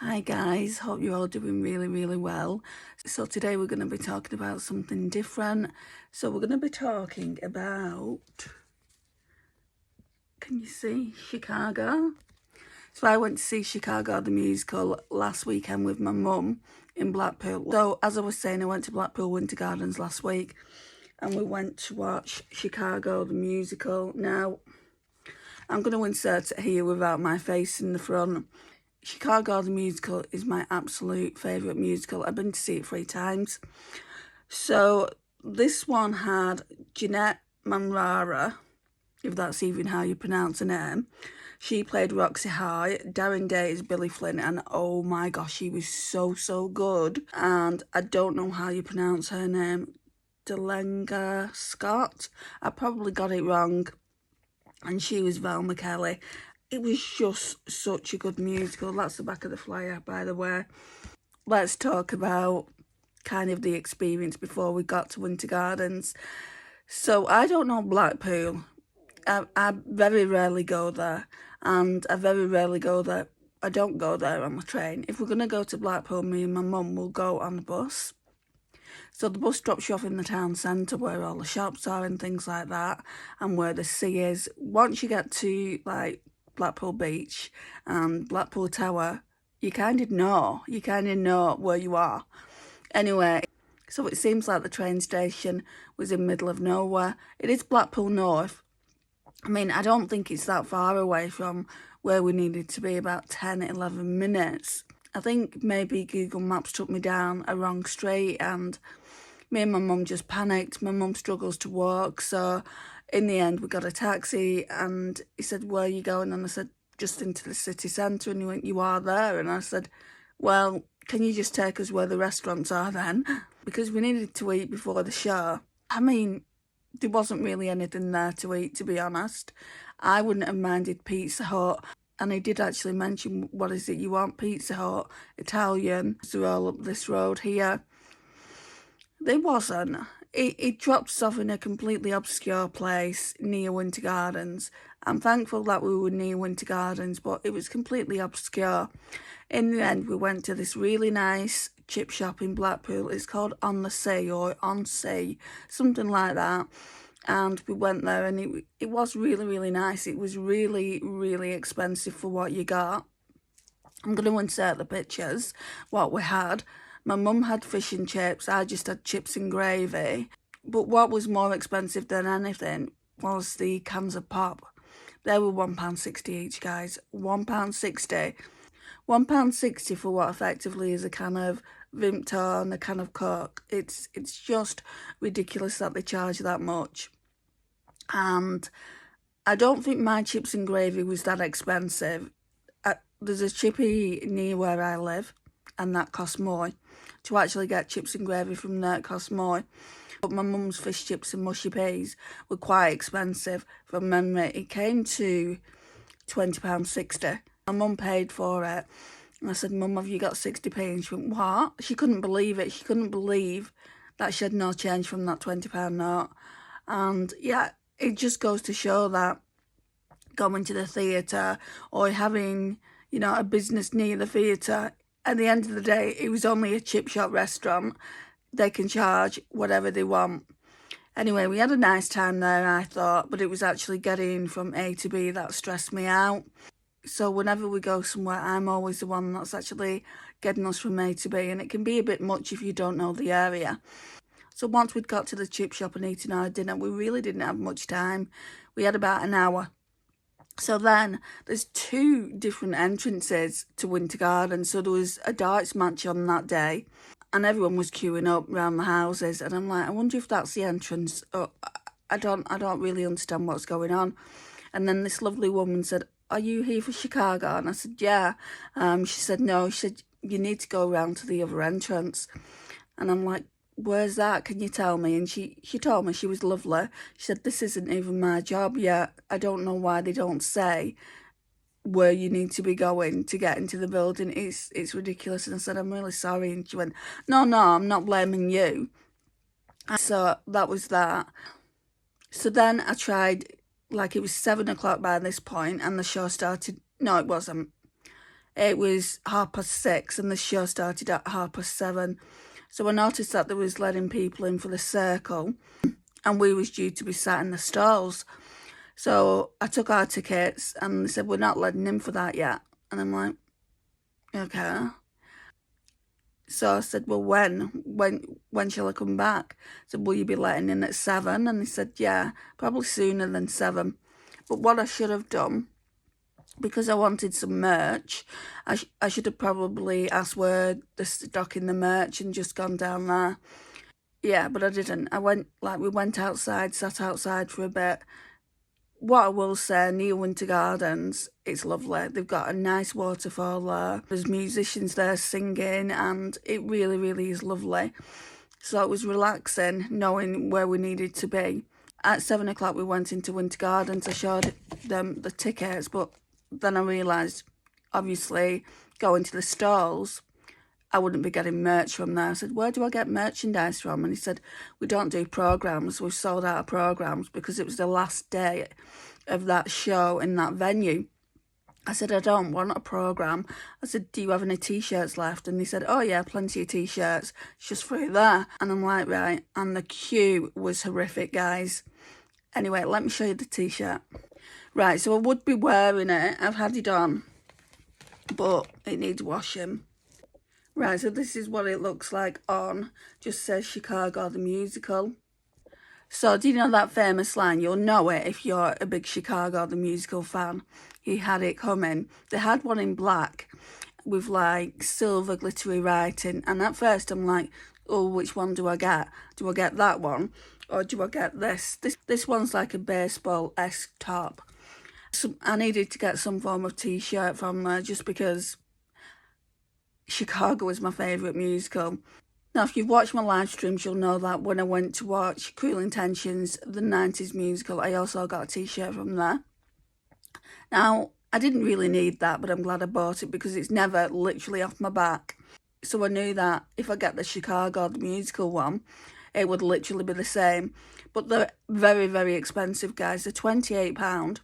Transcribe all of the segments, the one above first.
Hi guys, hope you're all doing really well. So today we're going to be talking about something different. So we're going to be talking about, can you see, Chicago? So I went to see Chicago the musical last weekend with my mum in Blackpool. So as I was saying, I went to Blackpool Winter Gardens last week and we went to watch Chicago the musical. Now, I'm going to insert it here without my face in the front. Chicago the musical is my absolute favourite musical. I've been to see it 3 times. So this one had Jeanette Manrara, if that's even how you pronounce her name. She played Roxy High. Darren Day is Billy Flynn, and oh my gosh, she was so good. And I don't know how you pronounce her name. Delenga Scott. I probably got it wrong. And she was Velma Kelly. It was just such a good musical. That's the back of the flyer, by the way. Let's talk about kind of the experience before we got to Winter Gardens. So I don't know Blackpool. I very rarely go there, and I very rarely go there. I don't go there on the train. If we're going to go to Blackpool, me and my mum will go on the bus. So the bus drops you off in the town centre where all the shops are and things like that, and where the sea is. Once you get to like Blackpool Beach and Blackpool Tower, you kind of know where you are. Anyway, so it seems like the train station was in the middle of nowhere. It is Blackpool North. I mean, I don't think it's that far away from where we needed to be, about 10, 11 minutes. I think maybe Google Maps took me down a wrong street and me and my mum just panicked. My mum struggles to walk, so in the end we got a taxi and he said, "Where are you going?" And I said, "Just into the city centre." And he went, "You are there?" And I said, "Well, can you just take us where the restaurants are then?" Because we needed to eat before the show. I mean, there wasn't really anything there to eat, to be honest. I wouldn't have minded Pizza Hut. And he did actually mention, "What is it you want?" Pizza Hut, Italian. They're all up this road here. There wasn't. It dropped us off in a completely obscure place near Winter Gardens. I'm thankful that we were near Winter Gardens, but it was completely obscure. In the end, we went to this really nice chip shop in Blackpool. It's called On the Sea or On Sea, something like that. And we went there and it was really nice. It was really expensive for what you got. I'm going to insert the pictures, what we had. My mum had fish and chips, I just had chips and gravy. But what was more expensive than anything was the cans of pop. They were £1.60 each, guys. £1.60. £1.60 for what effectively is a can of Vimto and a can of Coke. It's just ridiculous that they charge that much. And I don't think my chips and gravy was that expensive. There's a chippy near where I live, and that costs more. To actually get chips and gravy from there, it costs more. But my mum's fish chips and mushy peas were quite expensive from memory. It came to £20.60. My mum paid for it. And I said, "Mum, have you got 60p?" And she went, "What?" She couldn't believe it. She couldn't believe that she had no change from that £20 note. And yeah, it just goes to show that going to the theatre or having, a business near the theatre, at the end of the day, it was only a chip shop restaurant. They can charge whatever they want. Anyway, we had a nice time there, I thought, but it was actually getting from A to B that stressed me out. So whenever we go somewhere, I'm always the one that's actually getting us from A to B, and it can be a bit much if you don't know the area. So once we'd got to the chip shop and eaten our dinner, we really didn't have much time. We had about an hour. So then there's 2 different entrances to Winter Garden. So there was a darts match on that day and everyone was queuing up around the houses. And I'm like, I wonder if that's the entrance. I don't really understand what's going on. And then this lovely woman said, "Are you here for Chicago?" And I said, "Yeah." She said, "No." She said, "You need to go around to the other entrance." And I'm like, "Where's that? Can you tell me?" And she told me. She was lovely. She said, "This isn't even my job yet. I don't know why they don't say where you need to be going to get into the building. It's ridiculous." And I said, "I'm really sorry." And she went, No, I'm not blaming you." So that was that. So then I tried, like it was 7 o'clock by this point and the show started. No, it wasn't. it was 6:30 and the show started at 7:30. So I noticed that they was letting people in for the circle and we was due to be sat in the stalls. So I took our tickets and they said, we're not letting in for that yet. And I'm like, okay. So I said, well, when shall I come back? I said, will you be letting in at 7? And they said, yeah, probably sooner than 7. But what I should have done, because I wanted some merch, I should have probably asked where the stock in the merch and just gone down there. Yeah, but I didn't. We went outside, sat outside for a bit. What I will say, near Winter Gardens, it's lovely. They've got a nice waterfall there. There's musicians there singing and it really, really is lovely. So it was relaxing knowing where we needed to be. At 7 o'clock we went into Winter Gardens. I showed them the tickets, but then I realised, obviously, going to the stalls, I wouldn't be getting merch from there. I said, where do I get merchandise from? And he said, we don't do programmes. We've sold out of programmes because it was the last day of that show in that venue. I said, I don't want a programme. I said, do you have any T-shirts left? And he said, oh yeah, plenty of T-shirts. It's just through there. And I'm like, right. And the queue was horrific, guys. Anyway, let me show you the T-shirt. Right, so I would be wearing it. I've had it on, but it needs washing. Right, so this is what it looks like on. Just says Chicago the Musical. So do you know that famous line? You'll know it if you're a big Chicago the Musical fan. He had it coming. They had one in black with like silver glittery writing. And at first I'm like, oh, which one do I get? Do I get that one? Or do I get this? This one's like a baseball-esque top. So I needed to get some form of T-shirt from there just because Chicago is my favourite musical. Now, if you've watched my live streams, you'll know that when I went to watch Cruel Intentions, the 90s musical, I also got a T-shirt from there. Now, I didn't really need that, but I'm glad I bought it because it's never literally off my back. So I knew that if I get the Chicago, the musical one, it would literally be the same. But they're very, very expensive, guys. They're £28.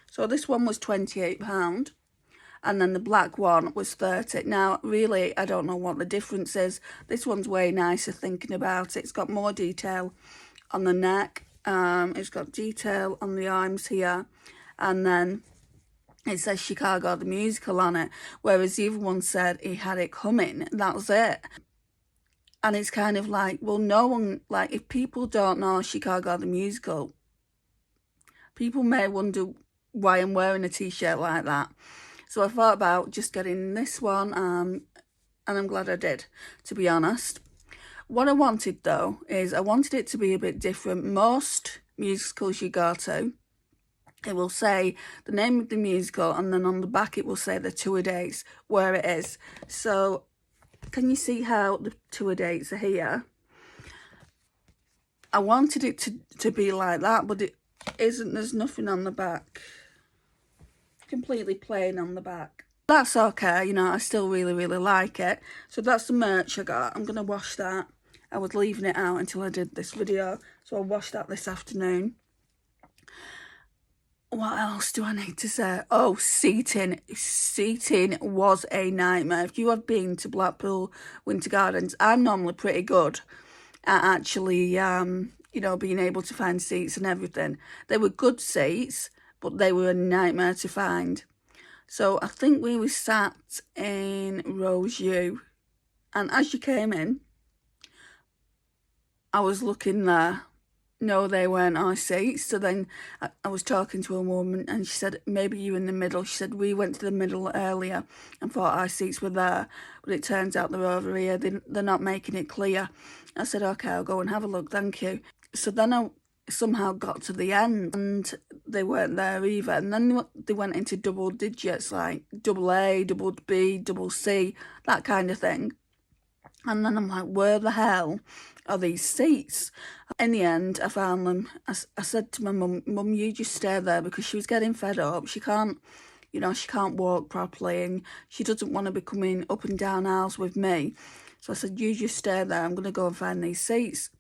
So this one was £28. And then the black one was 30. Now, really, I don't know what the difference is. This one's way nicer thinking about it. It's got more detail on the neck. It's got detail on the arms here. And then it says Chicago the Musical on it. Whereas the other one said he had it coming. That was it. And it's kind of like, well, no one, like, if people don't know Chicago the Musical, people may wonder why I'm wearing a T-shirt like that. So I thought about just getting this one, and I'm glad I did, to be honest. What I wanted, though, is I wanted it to be a bit different. Most musicals you go to, it will say the name of the musical, and then on the back it will say the tour dates, where it is. So, can you see how the tour dates are here? I wanted it to be like that, but it isn't. There's nothing on the back. Completely plain on the back. That's okay, you know, I still really, really like it. So that's the merch I got. I'm going to wash that. I was leaving it out until I did this video, so I'll wash that this afternoon. What else do I need to say? Oh, seating. Seating was a nightmare. If you have been to Blackpool Winter Gardens, I'm normally pretty good at actually, you know, being able to find seats and everything. They were good seats, but they were a nightmare to find. So I think we were sat in Rose U. And as you came in, I was looking there. No, they weren't our seats. So then I was talking to a woman and she said, maybe you're in the middle. She said, we went to the middle earlier and thought our seats were there. But it turns out they're over here. They're not making it clear. I said, okay, I'll go and have a look. Thank you. So then I somehow got to the end and they weren't there either. And then they went into double digits, like double A, double B, double C, that kind of thing. And then I'm like, where the hell are these seats? In the end, I found them. I said to my mum, you just stay there, because she was getting fed up. She can't, you know, she can't walk properly and she doesn't want to be coming up and down aisles with me. So I said, you just stay there. I'm going to go and find these seats.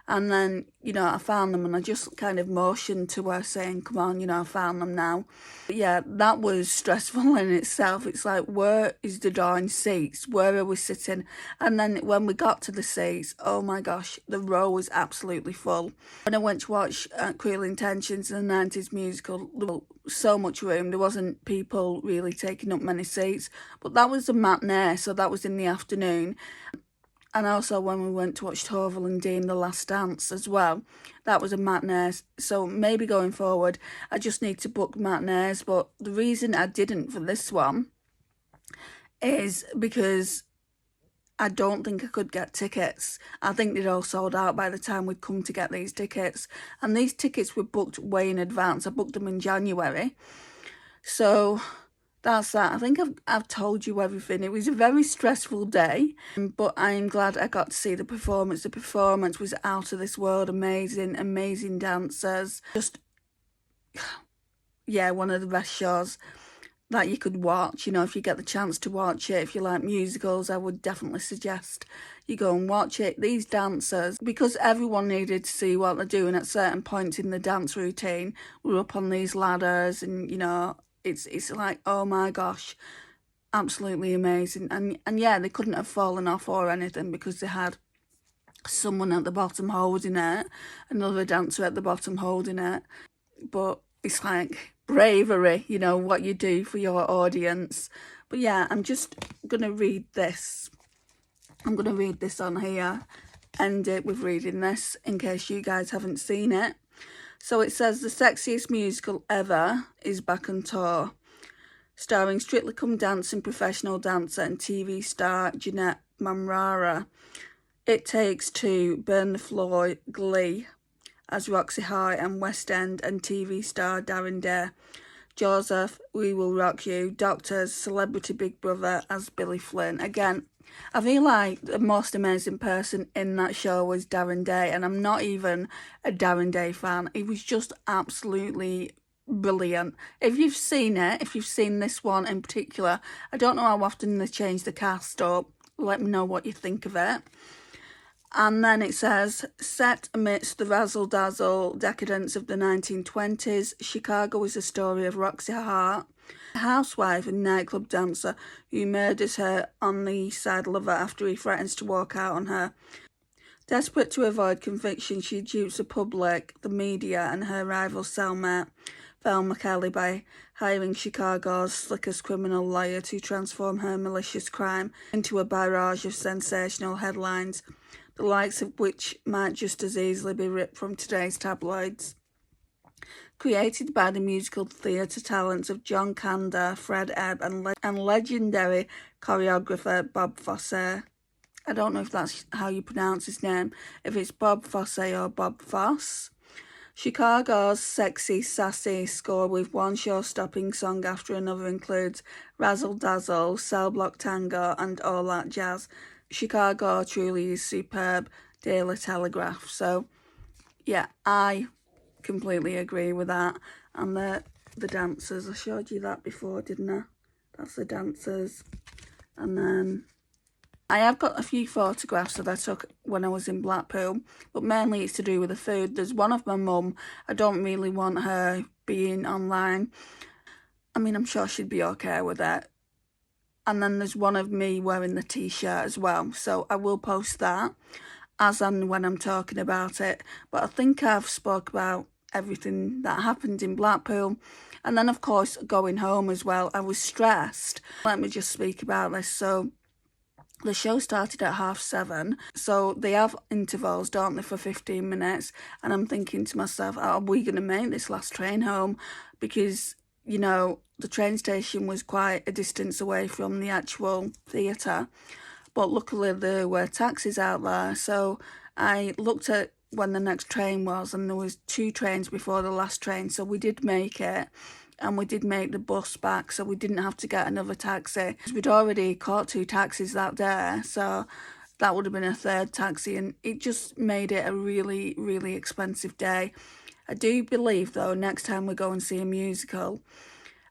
And then, you know, I found them and I just kind of motioned to her saying, come on, you know, I found them now. But yeah, that was stressful in itself. It's like, where is the darn seats? Where are we sitting? And then when we got to the seats, oh my gosh, the row was absolutely full. When I went to watch Cruel Intentions, the 90s musical, there was so much room. There wasn't people really taking up many seats. But that was the matinee, so that was in the afternoon. And also when we went to watch Torval and Dean, The Last Dance as well. That was a matinee. So maybe going forward, I just need to book matinees. But the reason I didn't for this one is because I don't think I could get tickets. I think they'd all sold out by the time we'd come to get these tickets. And these tickets were booked way in advance. I booked them in January. So that's that. I think I've told you everything. It was a very stressful day, but I'm glad I got to see the performance. The performance was out of this world, amazing dancers. Just, yeah, one of the best shows that you could watch. You know, if you get the chance to watch it, if you like musicals, I would definitely suggest you go and watch it. These dancers, because everyone needed to see what they're doing at certain points in the dance routine, we're up on these ladders and, you know, it's like, oh my gosh, absolutely amazing. And yeah, they couldn't have fallen off or anything because they had someone at the bottom holding it, another dancer at the bottom holding it. But it's like bravery, you know, what you do for your audience. But yeah, I'm just going to read this. I'm going to read this on here, end it with reading this in case you guys haven't seen it. So it says, the sexiest musical ever is back on tour, starring Strictly Come Dancing professional dancer and TV star Jeanette Mamrara. It Takes Two, Burn the Floor, Glee as Roxy High, and West End and TV star Darren Day. Joseph, We Will Rock You, Doctors, Celebrity Big Brother as Billy Flynn. Again, I feel like the most amazing person in that show was Darren Day, and I'm not even a Darren Day fan. He was just absolutely brilliant. If you've seen it, if you've seen this one in particular, I don't know how often they change the cast up. Let me know what you think of it. And then it says, set amidst the razzle-dazzle decadence of the 1920s, Chicago is a story of Roxy Hart, a housewife and nightclub dancer who murders her on the East Side lover after he threatens to walk out on her. Desperate to avoid conviction, she dupes the public, the media, and her rival cellmate, Velma Kelly, by hiring Chicago's slickest criminal lawyer to transform her malicious crime into a barrage of sensational headlines, the likes of which might just as easily be ripped from today's tabloids. Created by the musical theatre talents of John Kander, Fred Ebb, and legendary choreographer Bob Fosse. I don't know if that's how you pronounce his name, if it's Bob Fosse or Bob Fosse. Chicago's sexy, sassy score with one show-stopping song after another includes Razzle Dazzle, Cell Block Tango, and all that jazz. Chicago truly is superb. Daily Telegraph. So, yeah, I completely agree with that. And the dancers, I showed you that before, didn't I? That's the dancers. And then I have got a few photographs that I took when I was in Blackpool, but mainly it's to do with the food. There's one of my mum. I don't really want her being online. I mean, I'm sure she'd be okay with it. And then there's one of me wearing the t-shirt as well. So I will post that as and when I'm talking about it. But I think I've spoke about everything that happened in Blackpool. And then, of course, going home as well. I was stressed. Let me just speak about this. So the show started at 7:30. So they have intervals, don't they, for 15 minutes. And I'm thinking to myself, are we going to make this last train home? Because, you know, the train station was quite a distance away from the actual theatre. But luckily there were taxis out there. So I looked at when the next train was, and there was 2 trains before the last train. So we did make it. And we did make the bus back, so we didn't have to get another taxi. We'd already caught 2 taxis that day, so that would have been a 3rd taxi, and it just made it a really, really expensive day. I do believe, though, next time we go and see a musical,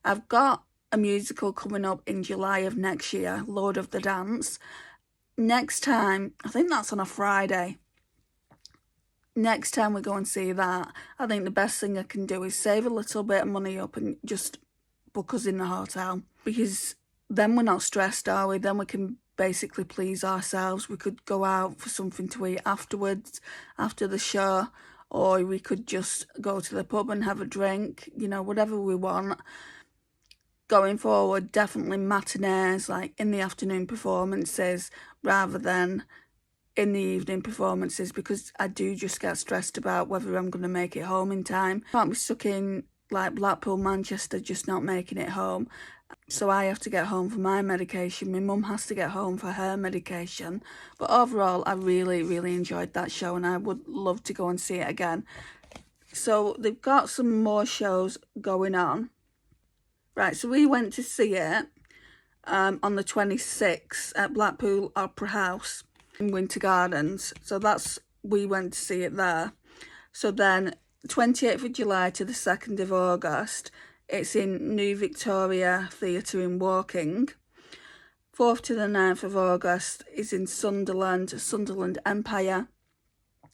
I've got a musical coming up in July of next year, Lord of the Dance. Next time, I think that's on a Friday. next time we go and see that, I think the best thing I can do is save a little bit of money up and just book us in the hotel, because then we're not stressed, are we? Then we can basically please ourselves. We could go out for something to eat afterwards, after the show, or we could just go to the pub and have a drink, you know, whatever we want. Going forward, definitely matinees, like in the afternoon performances, rather than in the evening performances, because I do just get stressed about whether I'm going to make it home in time. Can't be stuck in like Blackpool, Manchester, just not making it home. So I have to get home for my medication. My mum has to get home for her medication. But overall, I really, really enjoyed that show, and I would love to go and see it again. So they've got some more shows going on. Right, so we went to see it on the 26th at Blackpool Opera House in Winter Gardens. So we went to see it there. So then 28th of July to the 2nd of August, it's in New Victoria Theatre in Woking. 4th to the 9th of August is in Sunderland Empire.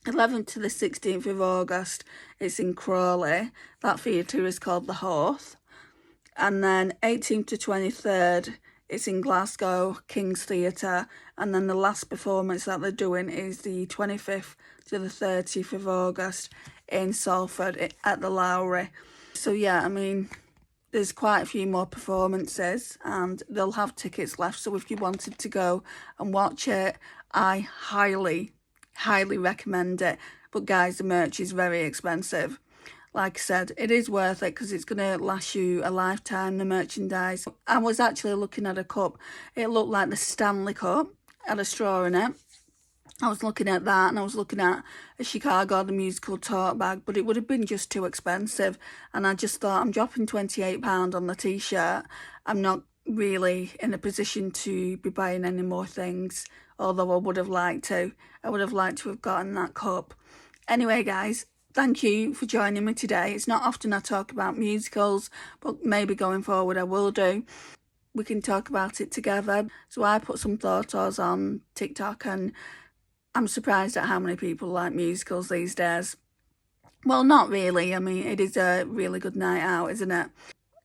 11th to the 16th of August, it's in Crawley. That theatre is called The Horse. And then 18th to 23rd, it's in Glasgow, King's Theatre. And then the last performance that they're doing is the 25th to the 30th of August in Salford at the Lowry. So yeah, I mean, there's quite a few more performances and they'll have tickets left. So if you wanted to go and watch it, I highly, highly recommend it. But guys, the merch is very expensive. Like I said, it is worth it because it's going to last you a lifetime, the merchandise. I was actually looking at a cup. It looked like the Stanley Cup, had a straw in it. I was looking at that, and I was looking at a Chicago the Musical tote bag, but it would have been just too expensive. And I just thought, I'm dropping £28 on the t-shirt. I'm not really in a position to be buying any more things, although I would have liked to. I would have liked to have gotten that cup. Anyway, guys, thank you for joining me today. It's not often I talk about musicals, but maybe going forward I will do. We can talk about it together. So I put some photos on TikTok, and I'm surprised at how many people like musicals these days. Well, not really. I mean, it is a really good night out, isn't it?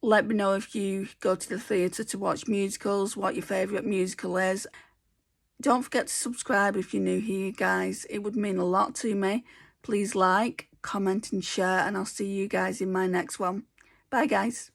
Let me know if you go to the theatre to watch musicals, what your favourite musical is. Don't forget to subscribe if you're new here, guys. It would mean a lot to me. Please like, comment and share, and I'll see you guys in my next one. Bye, guys.